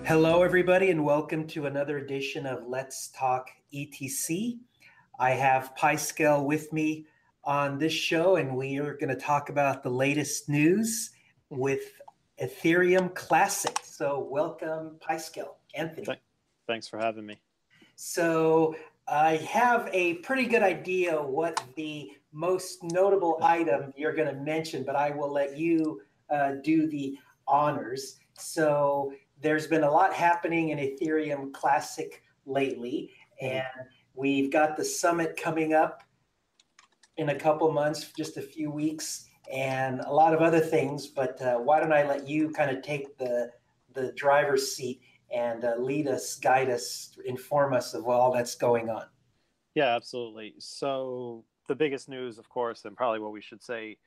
Hello, everybody, and welcome to another edition of Let's Talk ETC. I have PyScale with me on this show, and we are going to talk about the latest news with Ethereum Classic. So, welcome, PyScale, Anthony. Thanks for having me. So, I have a pretty good idea what the most notable item you're going to mention, but I will let you do the honors. So, there's been a lot happening in Ethereum Classic lately, and we've got the summit coming up in a couple months, just a few weeks, and a lot of other things. But why don't I let you kind of take the driver's seat and lead us, guide us, inform us of all that's going on? Yeah, absolutely. So the biggest news, of course, and probably what we should say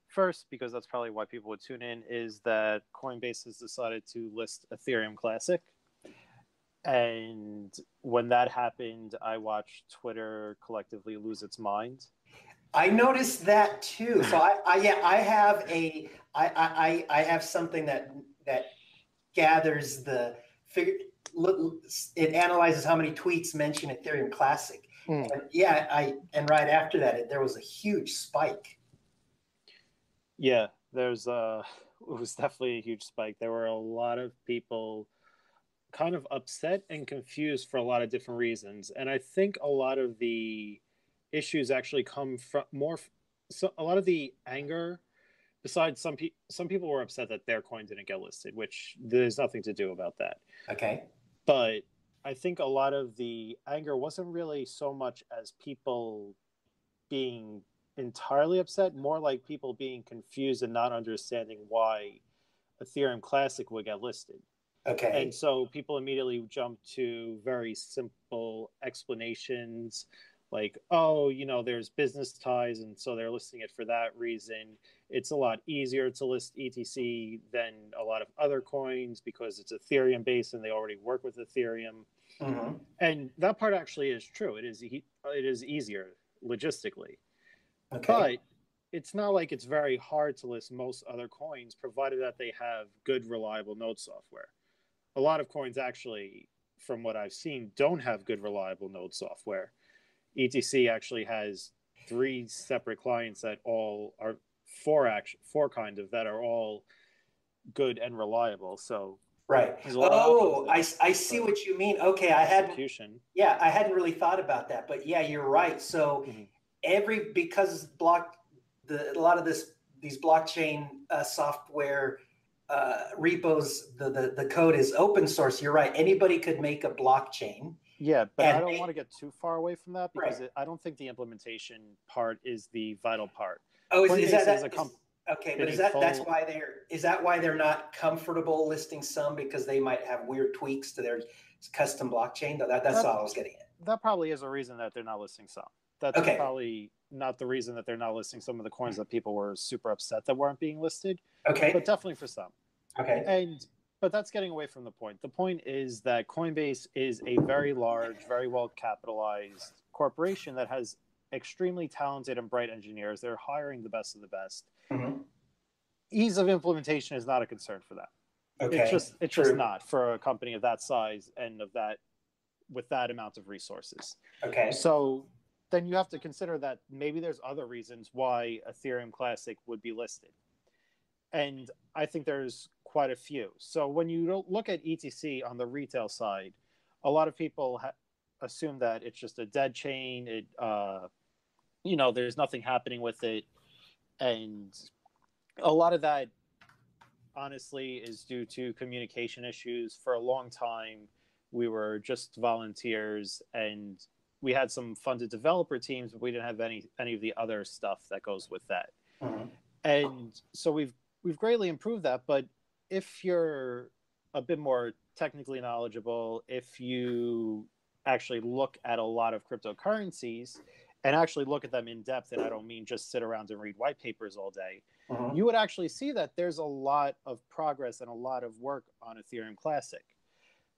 first, because that's probably why people would tune in, is that Coinbase has decided to list Ethereum Classic. And when that happened, I watched Twitter collectively lose its mind. I noticed that too. So I have something that gathers the figure. It analyzes how many tweets mention Ethereum Classic. And right after that, there was a huge spike. Yeah, it was definitely a huge spike. There were a lot of people kind of upset and confused for a lot of different reasons. And I think a lot of the issues actually come from a lot of the anger, besides some people were upset that their coin didn't get listed, which there's nothing to do about that. Okay. But I think a lot of the anger wasn't really so much as people being entirely upset, more like people being confused and not understanding why Ethereum Classic would get listed. Okay. And so people immediately jumped to very simple explanations like, oh, there's business ties, and so they're listing it for that reason. It's a lot easier to list ETC than a lot of other coins because it's Ethereum based and they already work with Ethereum. Mm-hmm. And that part actually is true. It is easier logistically. Okay. But it's not like it's very hard to list most other coins, provided that they have good, reliable node software. A lot of coins actually, from what I've seen, don't have good, reliable node software. ETC actually has 3 separate clients that all are four kind of that are all good and reliable. So right. Oh, I see what you mean. Okay, I hadn't really thought about that, but yeah, you're right. So because a lot of these blockchain software repos, the code is open source. You're right. Anybody could make a blockchain. Yeah, but I don't want to get too far away from that because right. I don't think the implementation part is the vital part. Oh, is that why they're not comfortable listing some, because they might have weird tweaks to their custom blockchain? That's all I was getting at. That probably is a reason that they're not listing some. That's probably not the reason that they're not listing some of the coins that people were super upset that weren't being listed. Okay. But definitely for some. Okay. But that's getting away from the point. The point is that Coinbase is a very large, very well capitalized corporation that has extremely talented and bright engineers. They're hiring the best of the best. Mm-hmm. Ease of implementation is not a concern for them. Okay. It's just not for a company of that size and with that amount of resources. Okay. So then you have to consider that maybe there's other reasons why Ethereum Classic would be listed. And I think there's quite a few. So when you look at ETC on the retail side, a lot of people assume that it's just a dead chain. There's nothing happening with it. And a lot of that, honestly, is due to communication issues. For a long time, we were just volunteers and we had some funded developer teams, but we didn't have any of the other stuff that goes with that. Mm-hmm. And so we've greatly improved that. But if you're a bit more technically knowledgeable, if you actually look at a lot of cryptocurrencies and actually look at them in depth, and I don't mean just sit around and read white papers all day, you would actually see that there's a lot of progress and a lot of work on Ethereum Classic.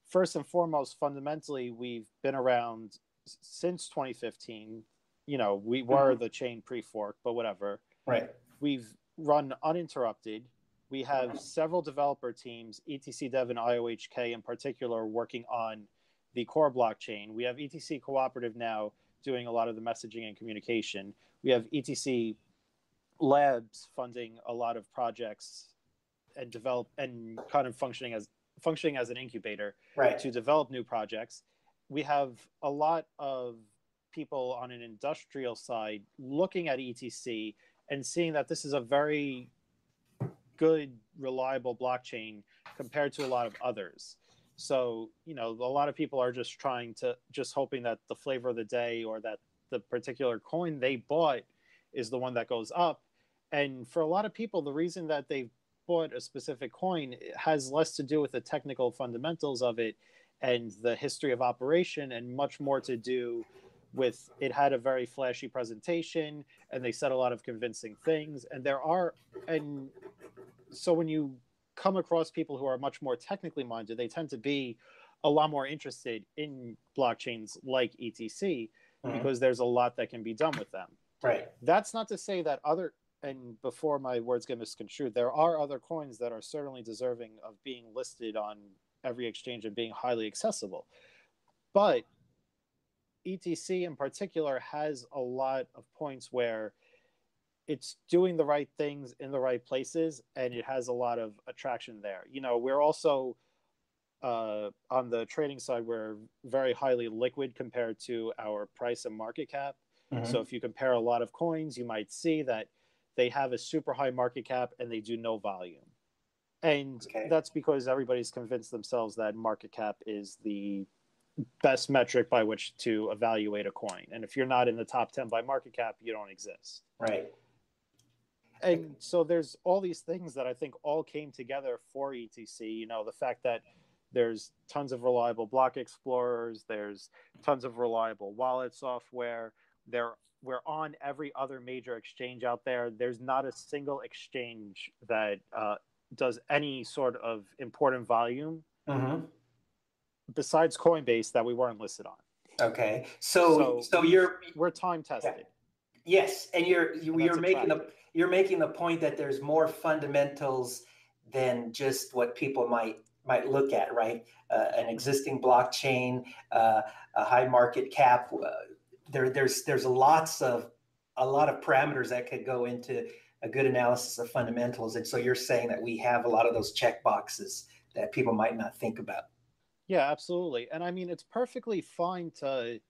First and foremost, fundamentally, we've been around since 2015. We were the chain pre-fork, but whatever. Right. We've run uninterrupted. We have several developer teams, ETC Dev and IOHK in particular, working on the core blockchain. We have ETC Cooperative now doing a lot of the messaging and communication. We have ETC Labs funding a lot of projects and develop and kind of functioning as an incubator to develop new projects. We have a lot of people on an industrial side looking at ETC and seeing that this is a very good, reliable blockchain compared to a lot of others. So, you know, a lot of people are just hoping that the flavor of the day or that the particular coin they bought is the one that goes up. And for a lot of people, the reason that they bought a specific coin has less to do with the technical fundamentals of it and the history of operation, and much more to do with it had a very flashy presentation and they said a lot of convincing things. And so when you come across people who are much more technically minded, they tend to be a lot more interested in blockchains like ETC because there's a lot that can be done with them. Right. That's not to say that and before my words get misconstrued, there are other coins that are certainly deserving of being listed on every exchange and being highly accessible. But ETC in particular has a lot of points where it's doing the right things in the right places, and it has a lot of attraction there. You know, we're also on the trading side, we're very highly liquid compared to our price and market cap. So if you compare a lot of coins, you might see that they have a super high market cap and they do no volume. And that's because everybody's convinced themselves that market cap is the best metric by which to evaluate a coin. And if you're not in the top 10 by market cap, you don't exist. Right. And so there's all these things that I think all came together for ETC. You know, the fact that there's tons of reliable block explorers, there's tons of reliable wallet software. We're on every other major exchange out there. There's not a single exchange that does any sort of important volume besides Coinbase that we weren't listed on. Okay. So we're time tested. Yeah. Yes, and you're making the point that there's more fundamentals than just what people might look at, right? An existing blockchain, a high market cap. There's a lot of parameters that could go into a good analysis of fundamentals, and so you're saying that we have a lot of those check boxes that people might not think about. Yeah, absolutely. And I mean, it's perfectly fine to,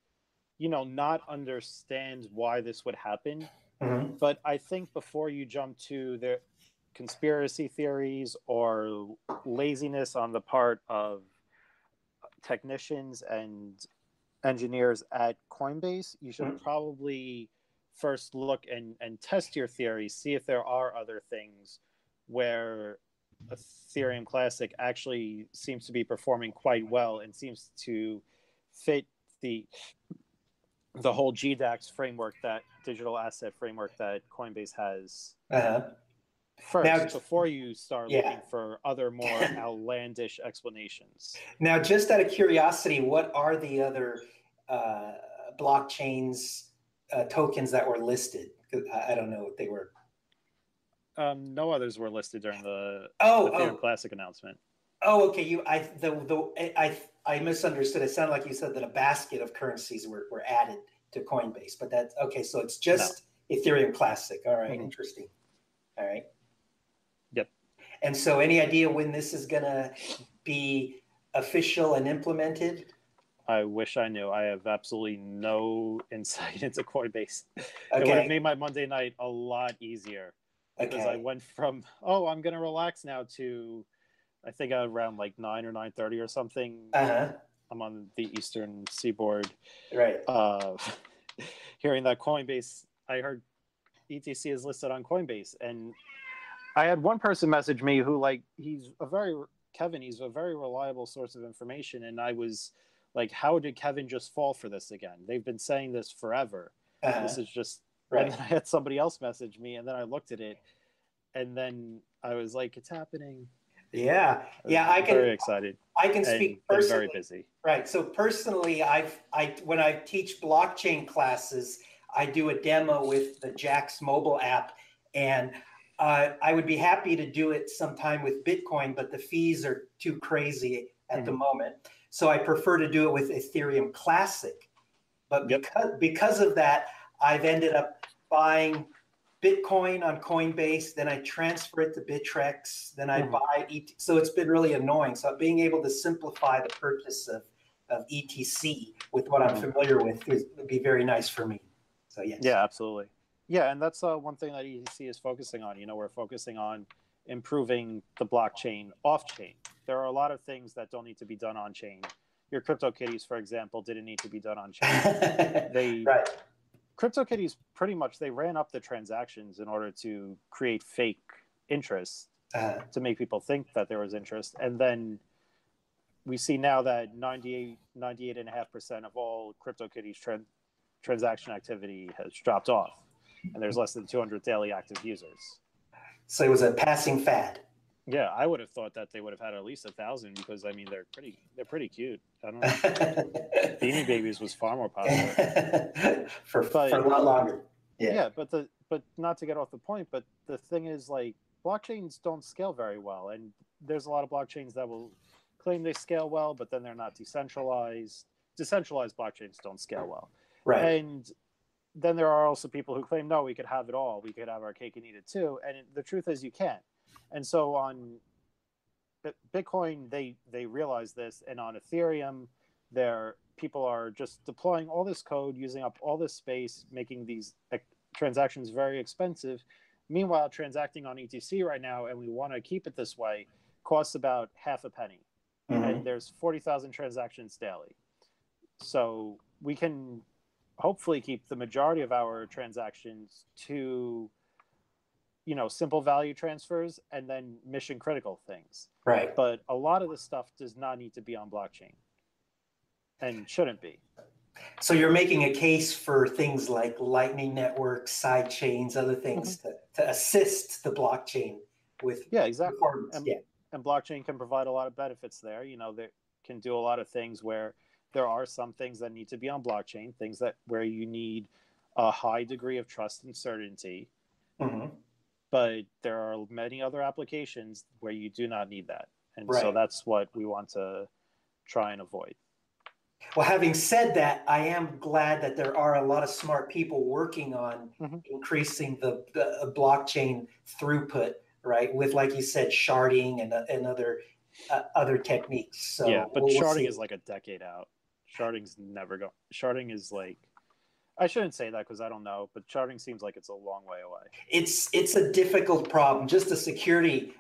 you know, not understand why this would happen. But I think before you jump to the conspiracy theories or laziness on the part of technicians and engineers at Coinbase, you should probably first look and test your theories, see if there are other things where Ethereum Classic actually seems to be performing quite well and seems to fit the whole GDAX framework, that digital asset framework that Coinbase has. First, before you start looking for other more outlandish explanations. Now, just out of curiosity, what are the other blockchains, tokens that were listed? I don't know what they were. No others were listed during the Ethereum Classic announcement. Oh, okay. I misunderstood. It sounded like you said that a basket of currencies were added to Coinbase, but that's okay. So it's just Ethereum Classic. All right, interesting. All right. Yep. And so, any idea when this is going to be official and implemented? I wish I knew. I have absolutely no insight into Coinbase. It would have made my Monday night a lot easier. Because I went from, I'm going to relax now to, I think around like 9 or 9:30 or something. I'm on the Eastern Seaboard. Right. Hearing that Coinbase, I heard ETC is listed on Coinbase. And I had one person message me who he's a very reliable source of information. And I was like, how did Kevin just fall for this again? They've been saying this forever. This is just, and then I had somebody else message me, and then I looked at it, and then I was like, "It's happening." Yeah, I'm very excited. I can speak personally. Very busy. Right. So personally, when I teach blockchain classes, I do a demo with the Jax mobile app, and I would be happy to do it sometime with Bitcoin, but the fees are too crazy at the moment. So I prefer to do it with Ethereum Classic. But because of that, I've ended up buying Bitcoin on Coinbase, then I transfer it to Bittrex, then I buy ET. So it's been really annoying. So being able to simplify the purchase of ETC with what I'm familiar with would be very nice for me. So yes. Yeah, absolutely. Yeah, and that's one thing that ETC is focusing on. We're focusing on improving the blockchain off-chain. There are a lot of things that don't need to be done on-chain. Your CryptoKitties, for example, didn't need to be done on-chain. Right. CryptoKitties pretty much, they ran up the transactions in order to create fake interest to make people think that there was interest. And then we see now that 98.5% of all CryptoKitties transaction activity has dropped off, and there's less than 200 daily active users. So it was a passing fad. Yeah, I would have thought that they would have had at least 1,000 because I mean they're pretty cute. I don't know. Beanie Babies was far more popular for a lot longer. Yeah, but not to get off the point, but the thing is, like, blockchains don't scale very well, and there's a lot of blockchains that will claim they scale well, but then they're not decentralized. Decentralized blockchains don't scale well. Right. And then there are also people who claim, no, we could have it all. We could have our cake and eat it too. And the truth is you can't. And so on Bitcoin, they realize this. And on Ethereum, people are just deploying all this code, using up all this space, making these transactions very expensive. Meanwhile, transacting on ETC right now, and we want to keep it this way, costs about half a penny. And there's 40,000 transactions daily. So we can hopefully keep the majority of our transactions to, simple value transfers and then mission critical things. Right. But a lot of the stuff does not need to be on blockchain and shouldn't be. So you're making a case for things like Lightning Network, side chains, other things to assist the blockchain with exactly. performance. And blockchain can provide a lot of benefits there. They can do a lot of things where there are some things that need to be on blockchain, things where you need a high degree of trust and certainty. But there are many other applications where you do not need that. And so that's what we want to try and avoid. Well, having said that, I am glad that there are a lot of smart people working on increasing the blockchain throughput, right? With, like you said, sharding and other techniques. So yeah, but sharding is like a decade out. Sharding's never going. Sharding is like, I shouldn't say that because I don't know, but sharding seems like it's a long way away. It's a difficult problem. Just the security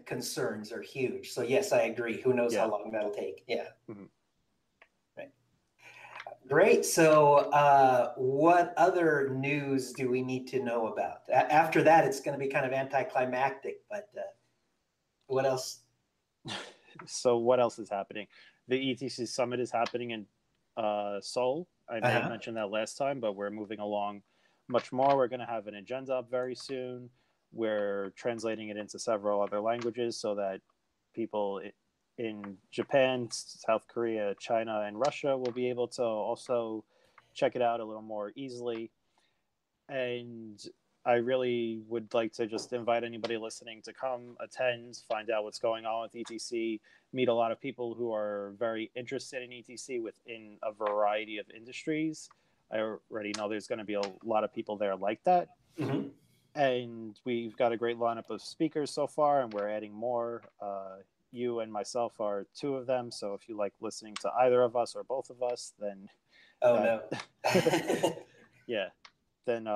concerns are huge. So yes, I agree. Who knows how long that'll take? Yeah. Right. Great. So what other news do we need to know about? After that, it's going to be kind of anticlimactic. But what else? So what else is happening? The ETC Summit is happening in Seoul. I may have mentioned that last time, but we're moving along much more. We're going to have an agenda up very soon. We're translating it into several other languages so that people in Japan, South Korea, China, and Russia will be able to also check it out a little more easily. And I really would like to just invite anybody listening to come attend, find out what's going on with ETC, meet a lot of people who are very interested in ETC within a variety of industries. I already know there's going to be a lot of people there like that. And we've got a great lineup of speakers so far, and we're adding more. You and myself are two of them. So if you like listening to either of us or both of us, then... no. Then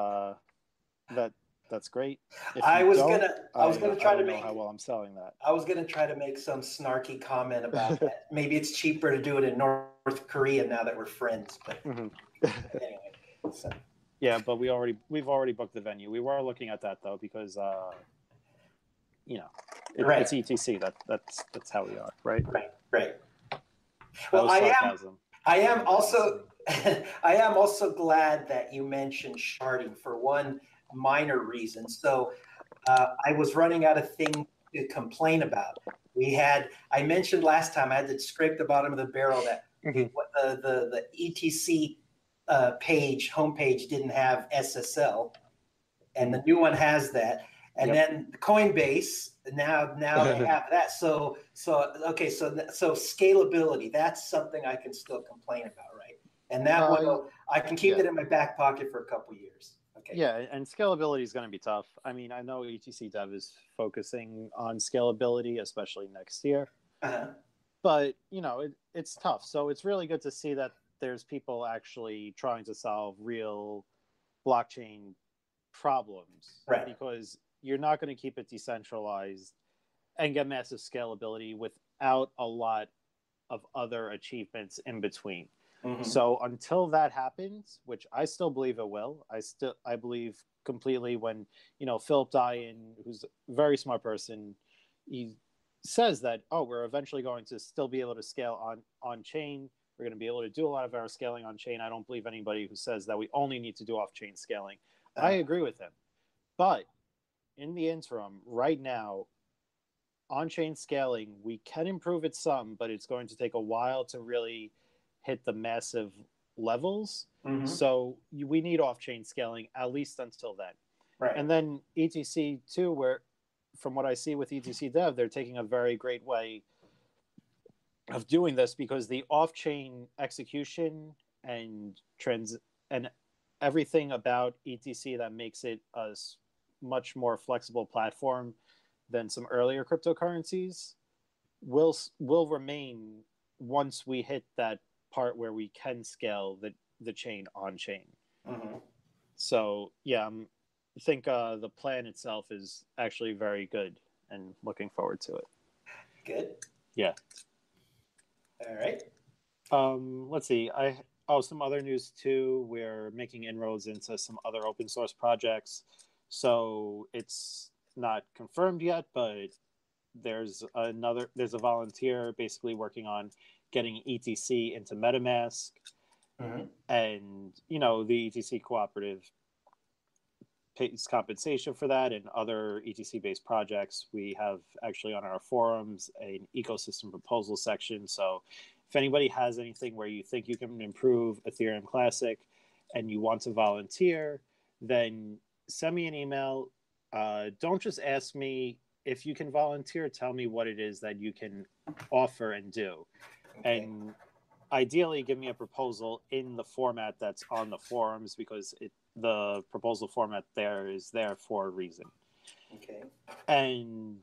that's great. I was gonna try to make how well I'm selling that. I was gonna try to make some snarky comment about that. Maybe it's cheaper to do it in North Korea now that we're friends. But anyway, so. Yeah, but we've already booked the venue. We were looking at that though because it's ETC. That's how we are, right? Right. Well, I am also glad that you mentioned sharding for one minor reason. So I was running out of things to complain about. I mentioned last time I had to scrape the bottom of the barrel that the ETC homepage didn't have SSL, and the new one has that. And then Coinbase, now they have that. So scalability, that's something I can still complain about, right? And that one, I can keep it in my back pocket for a couple years. Okay. Yeah, and scalability is going to be tough. I mean, I know ETC Dev is focusing on scalability, especially next year. But, it's tough. So it's really good to see that there's people actually trying to solve real blockchain problems. Right. Because you're not going to keep it decentralized and get massive scalability without a lot of other achievements in between. So until that happens, which I still believe it will, I believe completely when, Philip Dyan, who's a very smart person, he says that, we're eventually going to still be able to scale on chain. We're going to be able to do a lot of our scaling on chain. I don't believe anybody who says that we only need to do off chain scaling. I agree with him. But in the interim, right now, on-chain scaling, we can improve it some, but it's going to take a while to really hit the massive levels. So we need off-chain scaling, at least until then. Right. And then ETC too, where from what I see with ETC Dev, they're taking a very great way of doing this, because the off-chain execution and everything about ETC that makes it a much more flexible platform than some earlier cryptocurrencies will remain once we hit that part where we can scale the chain on chain. So yeah, I think the plan itself is actually very good, and looking forward to it. Good. Yeah. All right. Let's see. Some other news too. We're making inroads into some other open source projects. So it's not confirmed yet, but there's a volunteer basically working on getting ETC into MetaMask. And the ETC Cooperative pays compensation for that, and other ETC based projects. We have actually on our forums an ecosystem proposal section. So if anybody has anything where you think you can improve Ethereum Classic and you want to volunteer, then send me an email. Don't just ask me if you can volunteer. Tell me what it is that you can offer and do. And ideally, give me a proposal in the format that's on the forums, because the proposal format there is there for a reason. Okay. And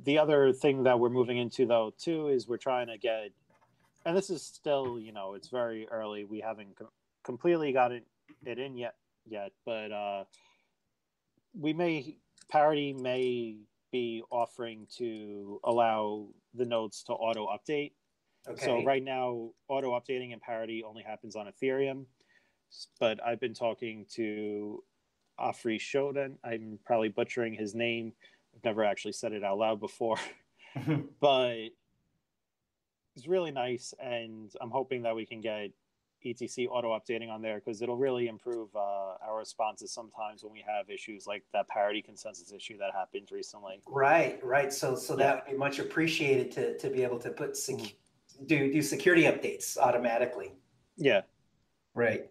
the other thing that we're moving into, though, too, is we're trying to get, and this is still, it's very early. We haven't completely got it in yet, but Parity may be offering to allow the nodes to auto update. Okay. So right now, auto updating in Parity only happens on Ethereum, but I've been talking to Afri Shodan. I'm probably butchering his name. I've never actually said it out loud before, but it's really nice, and I'm hoping that we can get ETC auto updating on there, because it'll really improve our responses sometimes when we have issues like that Parity consensus issue that happened recently. Right. So that would be much appreciated to be able to put do security updates automatically. Yeah. Right.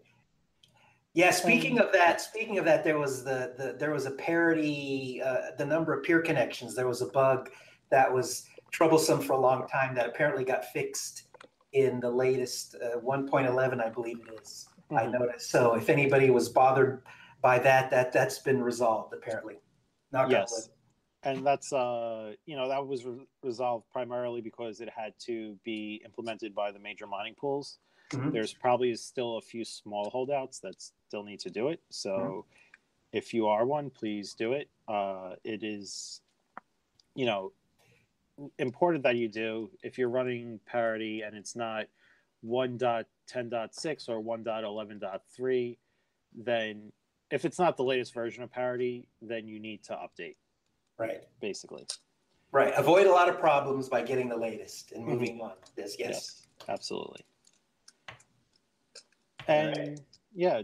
Yeah. Speaking of that, there was there was a parity, the number of peer connections. There was a bug that was troublesome for a long time that apparently got fixed in the latest 1.11, I believe it is. I noticed. So if anybody was bothered by that's been resolved apparently. Yes. And that's that was resolved primarily because it had to be implemented by the major mining pools. There's probably still a few small holdouts that still need to do it. So if you are one, please do it. It is, important that you do. If you're running Parity and it's not 1.10.6 or 1.11.3, then if it's not the latest version of Parity, then you need to update. Right. Basically. Right. Avoid a lot of problems by getting the latest and moving on. Yes. Absolutely. And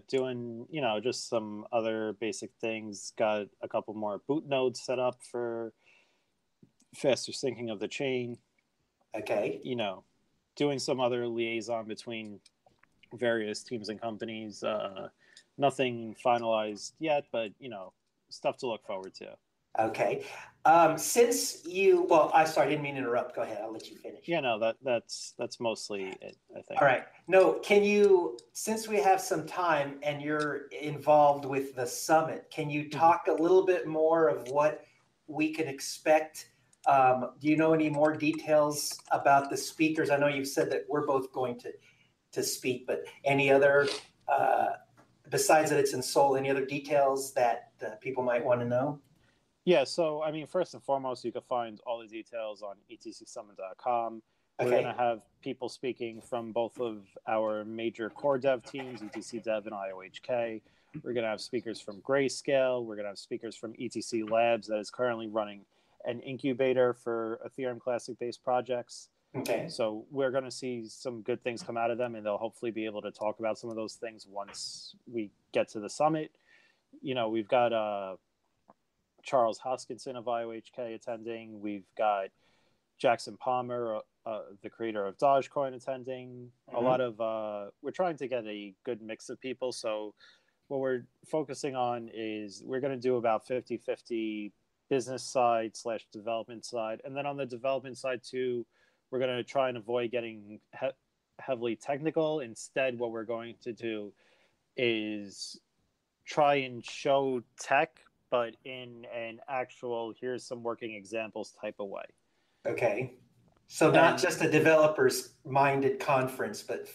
doing, just some other basic things. Got a couple more boot nodes set up for faster syncing of the chain. Okay. Doing some other liaison between various teams and companies. Nothing finalized yet, but, stuff to look forward to. Okay. Since I didn't mean to interrupt. Go ahead. I'll let you finish. Yeah, no, that's mostly it, I think. All right. No, since we have some time and you're involved with the summit, can you talk a little bit more of what we can expect? Do you know any more details about the speakers? I know you've said that we're both going to speak, but any other, besides that it's in Seoul, any other details that people might want to know? Yeah, so I mean, first and foremost, you can find all the details on etcsummit.com. We're Okay. going to have people speaking from both of our major core dev teams, ETC Dev and IOHK. We're going to have speakers from Grayscale. We're going to have speakers from ETC Labs that is currently running an incubator for Ethereum Classic based projects. Okay. So we're going to see some good things come out of them, and they'll hopefully be able to talk about some of those things once we get to the summit. You know, we've got Charles Hoskinson of IOHK attending. We've got Jackson Palmer, the creator of Dogecoin, attending. A lot of we're trying to get a good mix of people. So what we're focusing on is we're going to do about 50-50 business side / development side. And then on the development side too, we're going to try and avoid getting heavily technical. Instead, what we're going to do is try and show tech, but in an actual, here's some working examples type of way. Okay. So not just a developers minded conference, but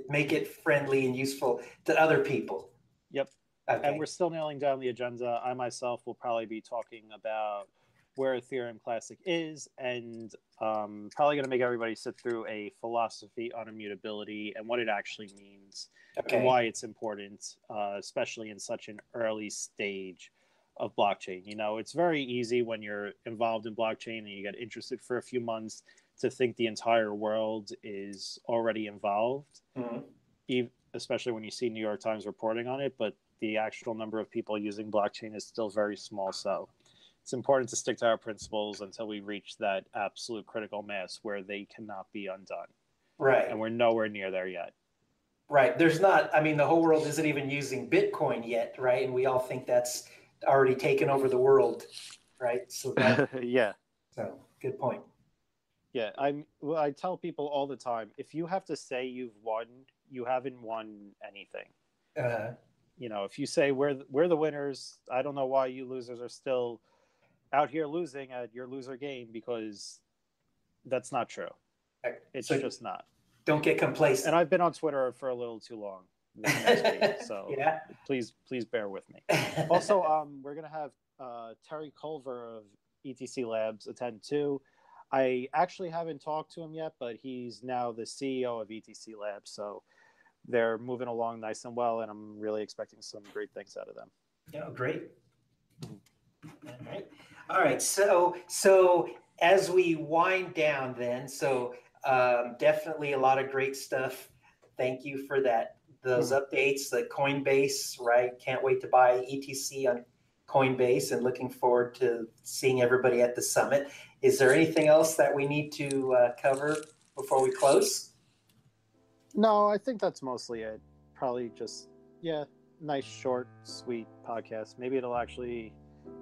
make it friendly and useful to other people. Yep. Okay. And we're still nailing down the agenda. I myself will probably be talking about where Ethereum Classic is, and probably going to make everybody sit through a philosophy on immutability and what it actually means, and why it's important, especially in such an early stage of blockchain. You know, it's very easy when you're involved in blockchain and you get interested for a few months to think the entire world is already involved, especially when you see New York Times reporting on it, but the actual number of people using blockchain is still very small. So it's important to stick to our principles until we reach that absolute critical mass where they cannot be undone. Right. And we're nowhere near there yet. Right. There's not, I mean, the whole world isn't even using Bitcoin yet, right? And we all think that's already taken over the world, right? So yeah. So good point. Yeah, I tell people all the time, if you have to say you've won, you haven't won anything. You know, if you say we're the winners, I don't know why you losers are still out here losing at your loser game, because that's not true. It's just not. Don't get complacent. And I've been on Twitter for a little too long this week, so yeah. please bear with me. Also, we're gonna have Terry Culver of ETC Labs attend too. I actually haven't talked to him yet, but he's now the CEO of ETC Labs, so they're moving along nice and well, and I'm really expecting some great things out of them. Yeah, great. All right. So as we wind down then, definitely a lot of great stuff. Thank you for those updates. The Coinbase, right? Can't wait to buy ETC on Coinbase, and looking forward to seeing everybody at the summit. Is there anything else that we need to cover before we close? No, I think that's mostly it. Probably just, nice, short, sweet podcast. Maybe it'll actually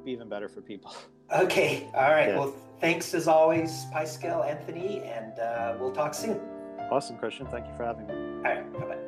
be even better for people. Okay. All right. Yeah. Well, thanks as always, Pascal, Anthony, and we'll talk soon. Awesome, Christian. Thank you for having me. All right. Bye-bye.